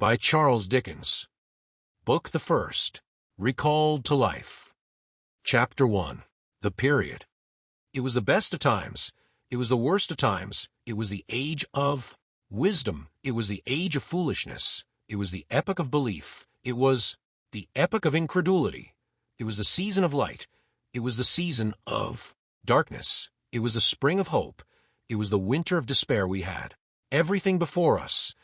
by Charles Dickens. Book the First, Recalled to Life. Chapter 1. The Period. It was the best of times. It was the worst of times. It was the age of wisdom. It was the age of foolishness. It was the epoch of belief. It was the epoch of incredulity. It was the season of light. It was the season of darkness. It was the spring of hope. It was the winter of despair. We had everything before us.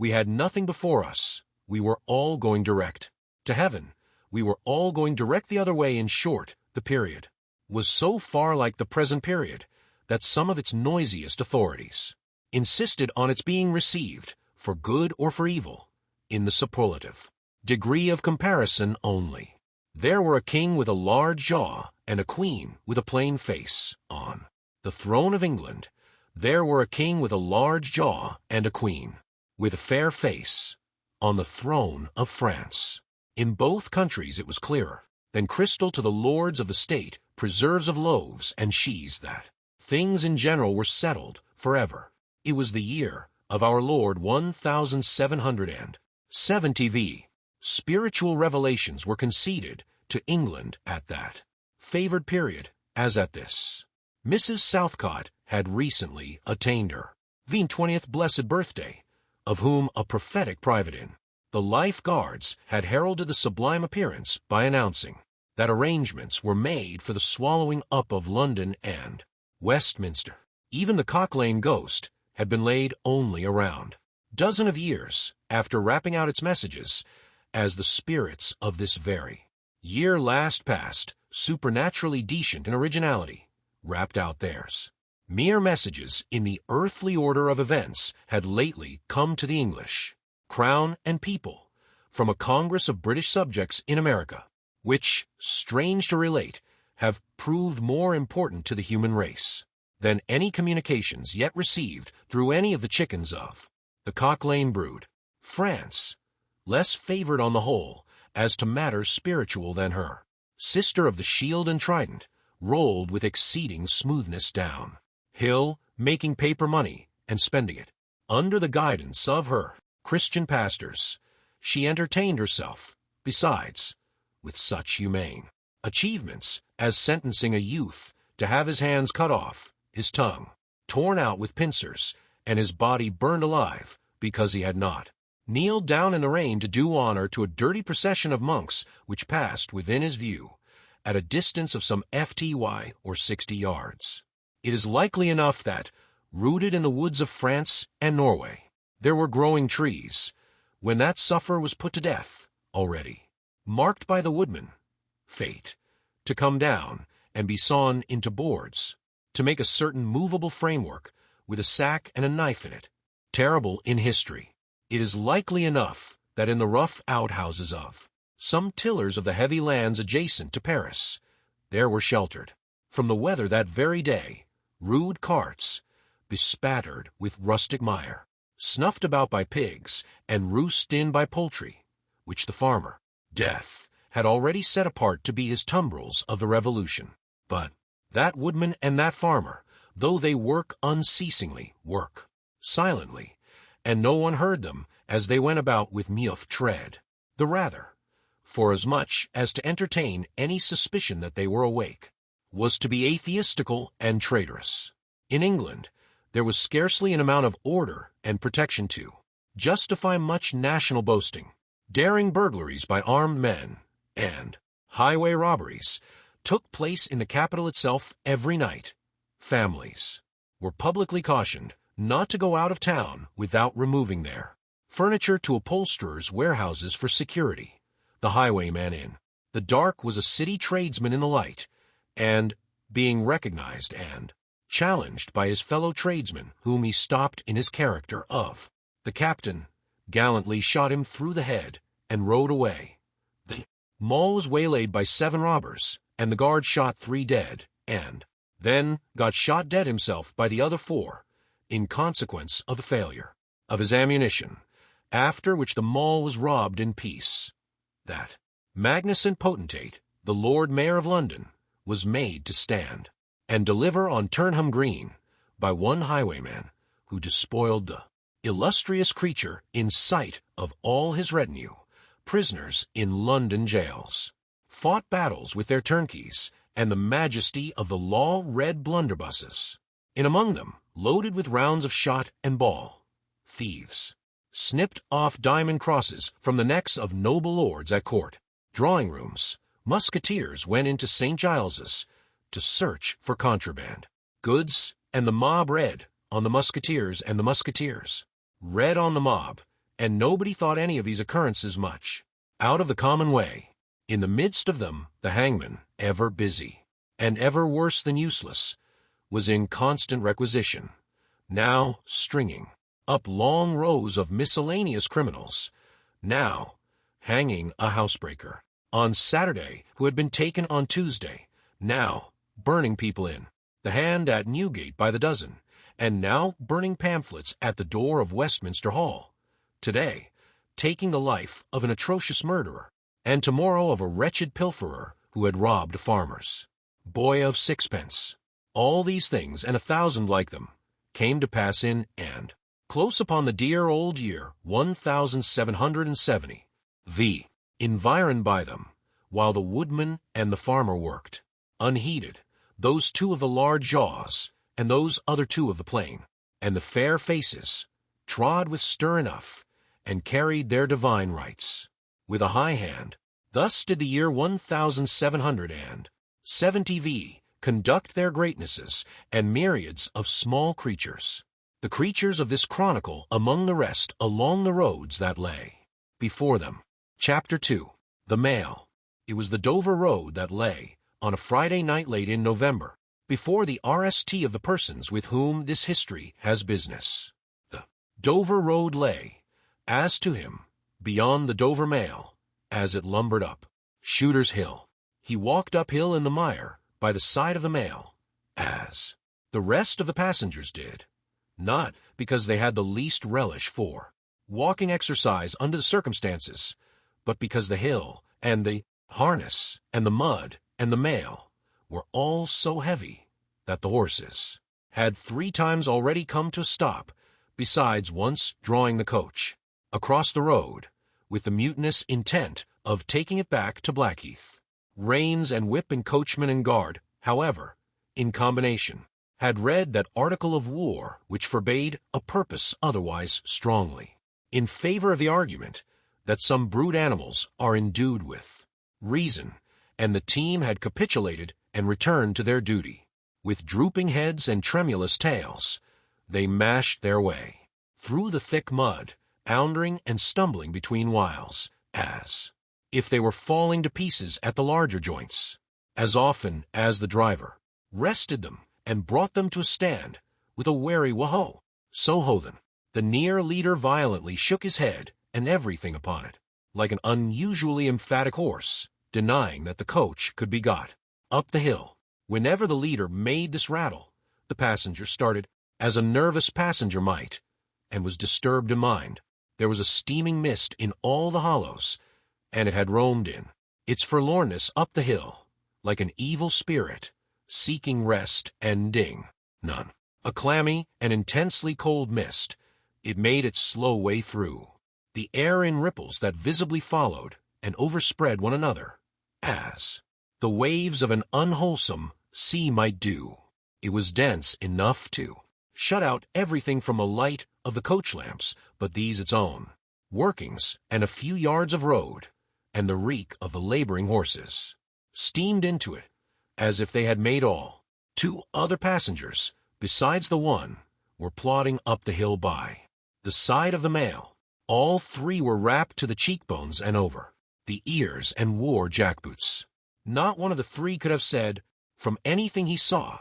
We had nothing before us. We were all going direct to heaven. We were all going direct the other way. In short, the period was so far like the present period that some of its noisiest authorities insisted on its being received, for good or for evil, in the superlative degree of comparison only. There were a king with a large jaw and a queen with a plain face on the throne of England. There were a king with a large jaw and a queen with a fair face on the throne of France. In both countries it was clearer than crystal to the lords of the state, preserves of loaves and cheese, that things in general were settled forever. It was the year of our Lord 1770 V. Spiritual revelations were conceded to England at that favored period, as at this. Mrs. Southcott had recently attained her the 20th blessed birthday, of whom a prophetic private in the Life Guards had heralded the sublime appearance by announcing that arrangements were made for the swallowing up of London and Westminster. Even the Cock Lane ghost had been laid only a round dozen of years after rapping out its messages, as the spirits of this very year last past, supernaturally decent in originality, rapped out theirs. Mere messages in the earthly order of events had lately come to the English crown and people from a Congress of British subjects in America, which, strange to relate, have proved more important to the human race than any communications yet received through any of the chickens of the Cock Lane brood. France, less favored on the whole as to matters spiritual than her sister of the Shield and Trident, rolled with exceeding smoothness down hill, making paper money and spending it under the guidance of her Christian pastors. She entertained herself, besides, with such humane achievements as sentencing a youth to have his hands cut off, his tongue torn out with pincers, and his body burned alive because he had not kneeled down in the rain to do honor to a dirty procession of monks which passed within his view at a distance of some FTY or 60 yards. It is likely enough that, rooted in the woods of France and Norway, there were growing trees, when that sufferer was put to death, already marked by the woodman, fate, to come down and be sawn into boards, to make a certain movable framework with a sack and a knife in it, terrible in history. It is likely enough that in the rough outhouses of some tillers of the heavy lands adjacent to Paris, there were sheltered from the weather that very day rude carts, bespattered with rustic mire, snuffed about by pigs and roosted in by poultry, which the farmer, Death, had already set apart to be his tumbrils of the Revolution. But that woodman and that farmer, though they work unceasingly, work silently, and no one heard them as they went about with mute tread, the rather, forasmuch as to entertain any suspicion that they were awake was to be atheistical and traitorous. In England, there was scarcely an amount of order and protection to justify much national boasting. Daring burglaries by armed men and highway robberies took place in the capital itself every night. Families were publicly cautioned not to go out of town without removing their furniture to upholsterers' warehouses for security. The highwayman in the dark was a city tradesman in the light, and, being recognized and challenged by his fellow tradesmen whom he stopped in his character of the captain, gallantly shot him through the head and rode away. The mall was waylaid by 7 robbers, and the guard shot 3 dead, and then got shot dead himself by the other 4, in consequence of the failure of his ammunition, after which the mall was robbed in peace. That magnificent potentate, the Lord Mayor of London, was made to stand and deliver on Turnham Green by one highwayman who despoiled the illustrious creature in sight of all his retinue, prisoners in London jails, fought battles with their turnkeys, and the majesty of the law read blunderbusses. In among them, loaded with rounds of shot and ball, thieves snipped off diamond crosses from the necks of noble lords at court. Drawing rooms, musketeers went into St. Giles's to search for contraband goods, and the mob read on the musketeers, and the musketeers read on the mob, and nobody thought any of these occurrences much out of the common way. In the midst of them, the hangman, ever busy, and ever worse than useless, was in constant requisition, now stringing up long rows of miscellaneous criminals, now hanging a housebreaker on Saturday who had been taken on Tuesday, now burning people in the hand at Newgate by the dozen, and now burning pamphlets at the door of Westminster Hall, today taking the life of an atrocious murderer, and tomorrow of a wretched pilferer who had robbed a farmer's boy of sixpence. All these things, and 1,000 like them, came to pass in and close upon the dear old year 1770, environed by them, while the woodman and the farmer worked, unheeded, those two of the large jaws, and those other two of the plain, and the fair faces, trod with stir enough, and carried their divine rights with a high hand. Thus did the year 1770 conduct their greatnesses and myriads of small creatures, the creatures of this chronicle among the rest along the roads that lay before them. Chapter 2. The Mail. It was the Dover Road that lay, on a Friday night late in November, before the RST of the persons with whom this history has business. The Dover Road lay, as to him, beyond the Dover Mail, as it lumbered up Shooter's Hill. He walked uphill in the mire by the side of the mail, as the rest of the passengers did, not because they had the least relish for walking exercise under the circumstances, but because the hill, and the harness, and the mud, and the mail were all so heavy that the horses had 3 times already come to a stop, besides once drawing the coach across the road with the mutinous intent of taking it back to Blackheath. Reins and whip and coachman and guard, however, in combination, had read that article of war which forbade a purpose otherwise strongly, in favor of the argument that some brute animals are endued with reason, and the team had capitulated and returned to their duty. With drooping heads and tremulous tails, they mashed their way through the thick mud, oundering and stumbling between whiles, as if they were falling to pieces at the larger joints, as often as the driver rested them and brought them to a stand with a wary "Whoa, so ho then." The near leader violently shook his head and everything upon it, like an unusually emphatic horse, denying that the coach could be got up the hill. Whenever the leader made this rattle, the passenger started as a nervous passenger might, and was disturbed in mind. There was a steaming mist in all the hollows, and it had roamed in its forlornness up the hill, like an evil spirit, seeking rest and none. A clammy and intensely cold mist, it made its slow way through the air in ripples that visibly followed and overspread one another, as the waves of an unwholesome sea might do. It was dense enough to shut out everything from the light of the coach lamps but these its own workings, and a few yards of road, and the reek of the laboring horses steamed into it, as if they had made all. 2 other passengers, besides the one, were plodding up the hill by the side of the mail. All 3 were wrapped to the cheekbones and over the ears and wore jackboots. Not one of the 3 could have said, from anything he saw,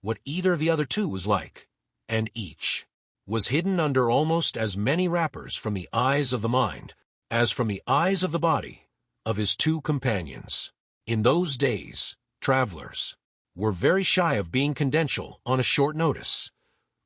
what either of the other 2 was like, and each was hidden under almost as many wrappers from the eyes of the mind as from the eyes of the body of his 2 companions. In those days, travelers were very shy of being confidential on a short notice,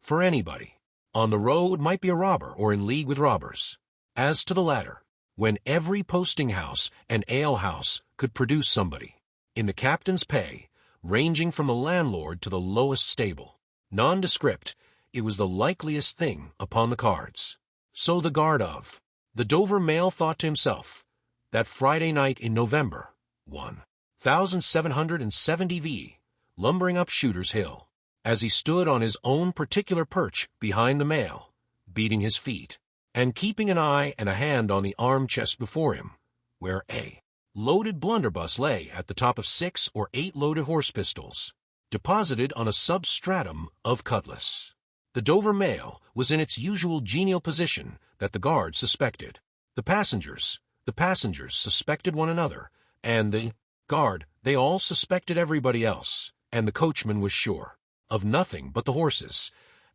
for anybody on the road might be a robber or in league with robbers. As to the latter, when every posting-house and ale-house could produce somebody in the captain's pay, ranging from the landlord to the lowest stable, nondescript, it was the likeliest thing upon the cards. So the guard of the Dover Mail thought to himself, that Friday night in November, 1770 V, lumbering up Shooter's Hill, as he stood on his own particular perch behind the mail, beating his feet, and keeping an eye and a hand on the arm chest before him, where a loaded blunderbuss lay at the top of 6 or 8 loaded horse pistols, deposited on a substratum of cutlass. The Dover Mail was in its usual genial position that the guard suspected. The passengers suspected one another, and the guard, they all suspected everybody else, and the coachman was sure of nothing but the horses,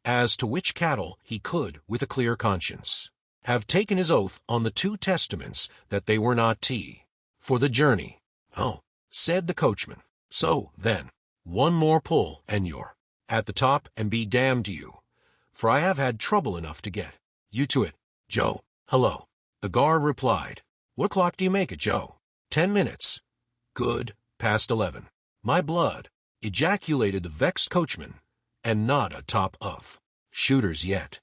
as to which cattle he could, with a clear conscience, have taken his oath on the 2 testaments that they were not for the journey. Oh, said the coachman, so, then, one more pull, and you're at the top, and be damned to you, for I have had trouble enough to get you to it, Joe. Hello. The guard replied, What o'clock do you make it, Joe? 10 minutes. Good, past 11. My blood, ejaculated the vexed coachman, and not a top of shooters yet.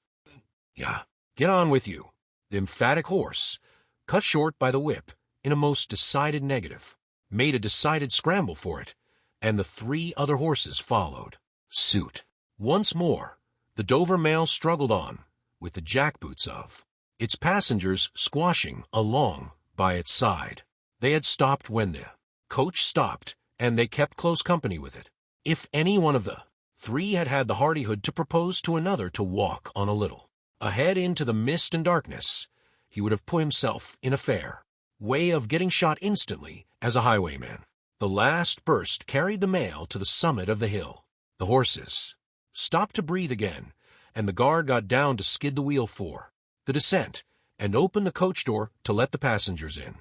Yeah, get on with you. The emphatic horse, cut short by the whip in a most decided negative, made a decided scramble for it, and the 3 other horses followed suit. Once more, the Dover Mail struggled on, with the jackboots of its passengers squashing along by its side. They had stopped when the coach stopped, and they kept close company with it. If any one of the 3 had had the hardihood to propose to another to walk on a little ahead into the mist and darkness, he would have put himself in a fair way of getting shot instantly as a highwayman. The last burst carried the mail to the summit of the hill. The horses stopped to breathe again, and the guard got down to skid the wheel for the descent, and opened the coach door to let the passengers in.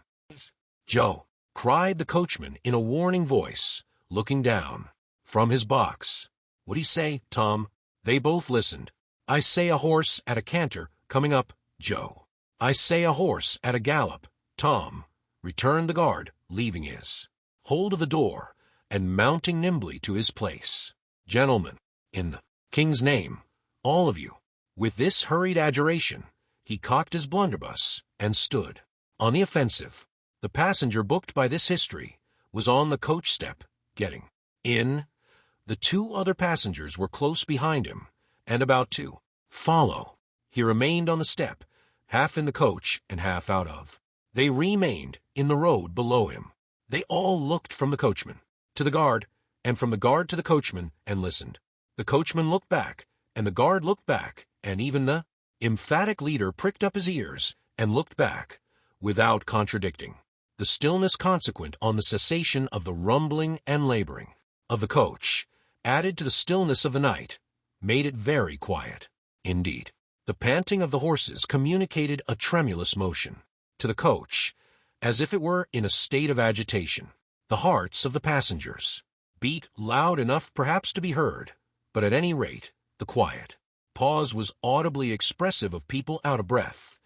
Joe, cried the coachman in a warning voice, looking down from his box. What'd he say, Tom? They both listened. I say a horse at a canter, coming up, Joe. I say a horse at a gallop, Tom, returned the guard, leaving his hold of the door, and mounting nimbly to his place. Gentlemen, in the king's name, all of you. With this hurried adjuration, he cocked his blunderbuss, and stood on the offensive. The passenger booked by this history was on the coach step, getting in. The 2 other passengers were close behind him, and about to follow. He remained on the step, half in the coach and half out of. They remained in the road below him. They all looked from the coachman to the guard, and from the guard to the coachman, and listened. The coachman looked back, and the guard looked back, and even the emphatic leader pricked up his ears and looked back, without contradicting. The stillness consequent on the cessation of the rumbling and laboring of the coach, added to the stillness of the night, made it very quiet. Indeed, the panting of the horses communicated a tremulous motion to the coach, as if it were in a state of agitation. The hearts of the passengers beat loud enough perhaps to be heard, but at any rate, the quiet pause was audibly expressive of people out of breath,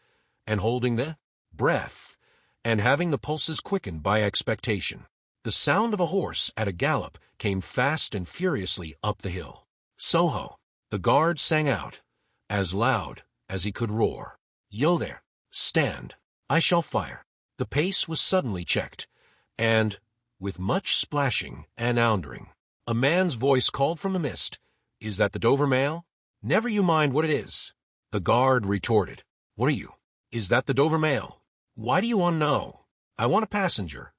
and holding the breath, and having the pulses quickened by expectation. The sound of a horse at a gallop came fast and furiously up the hill. Soho! The guard sang out, as loud as he could roar. Yo there! Stand! I shall fire! The pace was suddenly checked, and, with much splashing and oundering, a man's voice called from the mist, Is that the Dover Mail? Never you mind what it is. The guard retorted, What are you? Is that the Dover Mail? Why do you want to know? I want a passenger.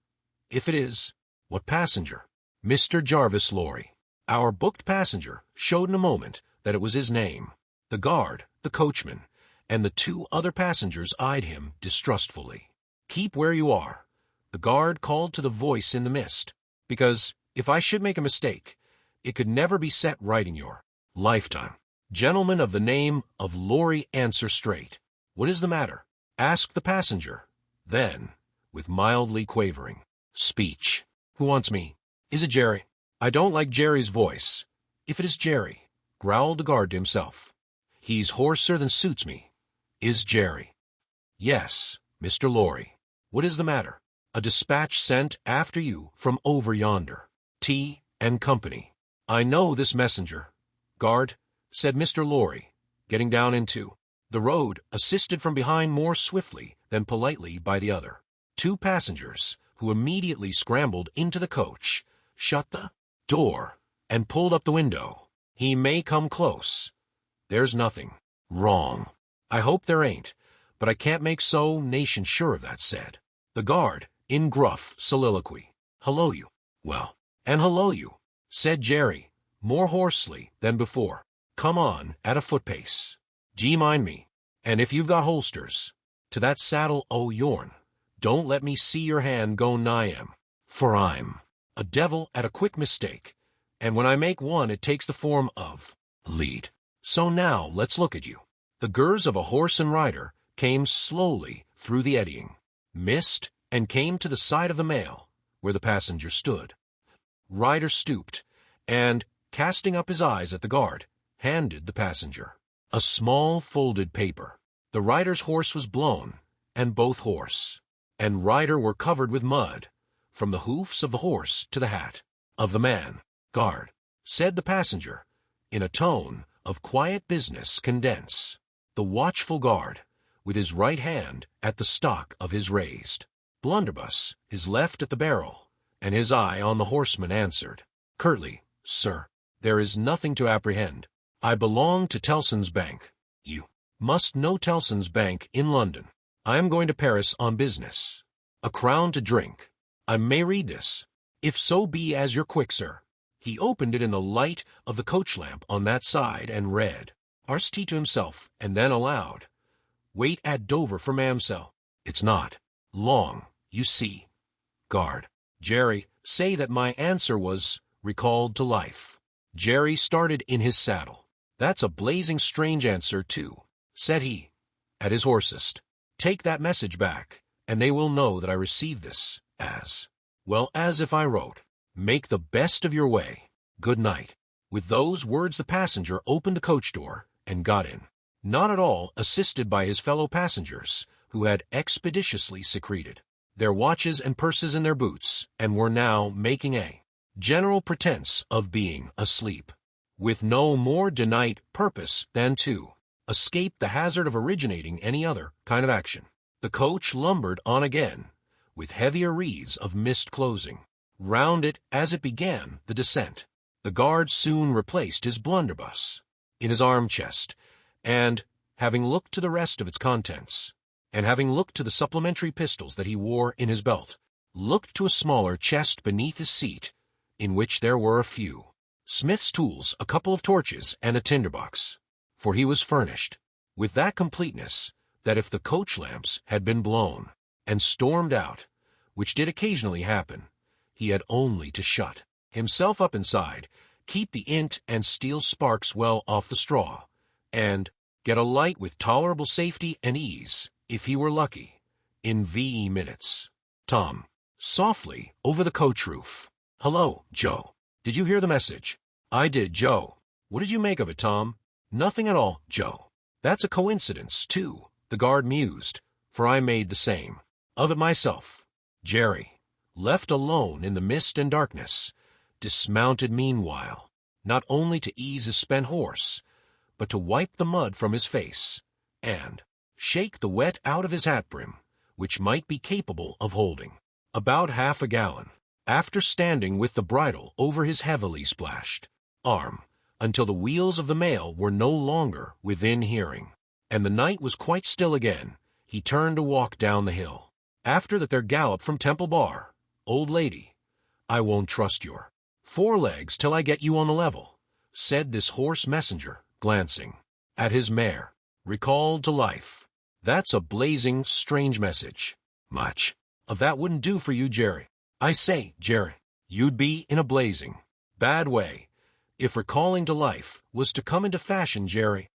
If it is, what passenger? Mr. Jarvis Lorry. Our booked passenger showed in a moment that it was his name. The guard, the coachman, and the 2 other passengers eyed him distrustfully. Keep where you are, the guard called to the voice in the mist, because, if I should make a mistake, it could never be set right in your lifetime. Gentlemen of the name of Lorry, answer straight. What is the matter? Asked the passenger. Then, with mildly quavering speech, Who wants me? Is it Jerry? I don't like Jerry's voice. If it is Jerry, growled the guard to himself, he's hoarser than suits me. Is Jerry? Yes, Mr. Lorry. What is the matter? A dispatch sent after you from over yonder. T. and Company. I know this messenger. Guard, said Mr. Lorry, getting down into The road assisted from behind more swiftly than politely by the other. Two passengers, who immediately scrambled into the coach, shut the door, and pulled up the window. He may come close. There's nothing wrong. I hope there ain't, but I can't make so nation sure of that, said the guard, in gruff soliloquy. Hello you. Well, and hello you, said Jerry, more hoarsely than before. Come on, at a foot pace. D'ye mind me, and if you've got holsters, to that saddle o' yourn, don't let me see your hand go nigh 'em, for I'm a devil at a quick mistake, and when I make one it takes the form of lead. So now let's look at you. The gers of a horse and rider came slowly through the eddying mist and came to the side of the mail, where the passenger stood. Rider stooped, and, casting up his eyes at the guard, handed the passenger a small folded paper. The rider's horse was blown, and both horse and rider were covered with mud, from the hoofs of the horse to the hat of the man. Guard, said the passenger, in a tone of quiet business condense. The watchful guard, with his right hand at the stock of his raised blunderbuss, his left at the barrel, and his eye on the horseman, answered curtly, Sir, there is nothing to apprehend. I belong to Tellson's Bank. You must know Tellson's Bank in London. I am going to Paris on business. A crown to drink. I may read this, if so be as you're quick, sir. He opened it in the light of the coach lamp on that side and read, Rs't to himself, and then aloud, Wait at Dover for Mamselle. It's not long, you see. Guard, Jerry, say that my answer was recalled to life. Jerry started in his saddle. That's a blazing strange answer, too, said he, at his hoarsest. Take that message back, and they will know that I received this as well as if I wrote. Make the best of your way. Good night. With those words the passenger opened the coach door and got in, not at all assisted by his fellow passengers, who had expeditiously secreted their watches and purses in their boots, and were now making a general pretense of being asleep, with no more denied purpose than to escape the hazard of originating any other kind of action. The coach lumbered on again, with heavier wreaths of mist closing round it as it began the descent. The guard soon replaced his blunderbuss in his arm-chest, and, having looked to the rest of its contents, and having looked to the supplementary pistols that he wore in his belt, looked to a smaller chest beneath his seat, in which there were a few smith's tools, a couple of torches, and a tinderbox, for he was furnished with that completeness that if the coach lamps had been blown and stormed out, which did occasionally happen, he had only to shut himself up inside, keep the int and steel sparks well off the straw, and get a light with tolerable safety and ease, if he were lucky, in VE minutes. Tom, softly over the coach roof. Hello, Joe. Did you hear the message? I did, Joe. What did you make of it, Tom? Nothing at all, Joe. That's a coincidence, too, the guard mused, for I made the same of it myself. Jerry, left alone in the mist and darkness, dismounted meanwhile, not only to ease his spent horse, but to wipe the mud from his face, and shake the wet out of his hat brim, which might be capable of holding about half a gallon, after standing with the bridle over his heavily splashed arm, until the wheels of the mail were no longer within hearing, and the night was quite still again. He turned to walk down the hill. After that there galloped from Temple Bar, Old lady, I won't trust your forelegs till I get you on the level, said this hoarse messenger, glancing at his mare, recalled to life. That's a blazing strange message. Much of that wouldn't do for you, Jerry. I say, Jerry, you'd be in a blazing bad way if recalling to life was to come into fashion, Jerry.